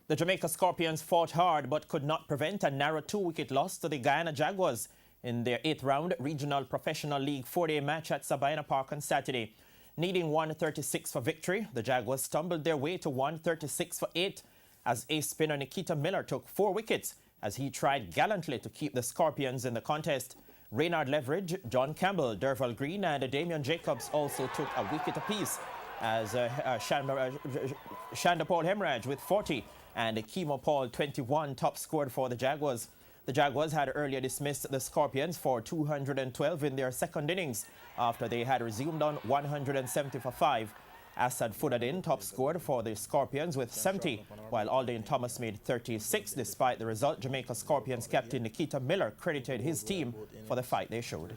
The Jamaica Scorpions fought hard but could not prevent a narrow 2-wicket loss to the Guyana Jaguars in their 8th round Regional Professional League 4-day match at Sabina Park on Saturday. Needing 136 for victory, the Jaguars stumbled their way to 136 for 8 as ace spinner Nikita Miller took 4 wickets as he tried gallantly to keep the Scorpions in the contest. Reynard Leverage, John Campbell, Derval Green and Damian Jacobs also took a wicket apiece as Shanda Paul Hemorrhage with 40 and Kemo Paul 21 top scored for the Jaguars. The Jaguars had earlier dismissed the Scorpions for 212 in their second innings after they had resumed on 170 for 5. Asad Fudaddin top scored for the Scorpions with 70, while Alden Thomas made 36. Despite the result, Jamaica Scorpions captain Nikita Miller credited his team for the fight they showed.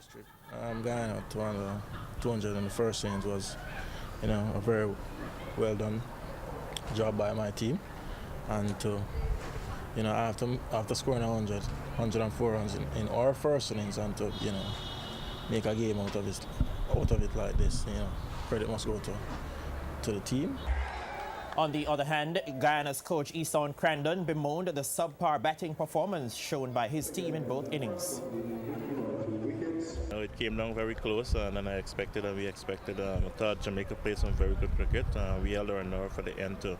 Guyana 200 in the first innings was, a very well done job by my team, and to, after scoring 104 runs in our first innings and to, make a game out of it like this, credit must go to the team. On the other hand, Guyana's coach Eson Crandon bemoaned the subpar batting performance shown by his team in both innings. It came down very close than I expected, and we expected. I thought Jamaica played some very good cricket. We held our nerve for the end to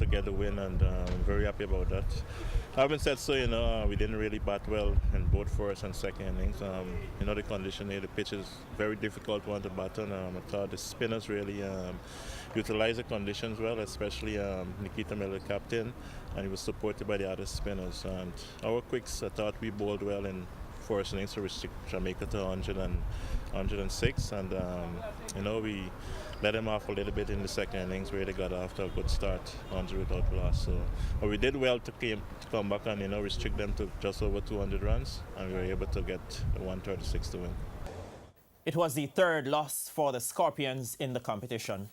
get the win, and I'm very happy about that. Having said so, we didn't really bat well in both first and second innings. The condition here, the pitch is very difficult one to bat on. I thought the spinners really utilized the conditions well, especially Nikita Miller, captain, and he was supported by the other spinners. And our quicks, I thought we bowled well in first innings to restrict Jamaica to 106, and we let them off a little bit in the second innings where they got after a good start, 100 without loss. But we did well to come back and restrict them to just over 200 runs, and we were able to get the 136 to win. It was the third loss for the Scorpions in the competition.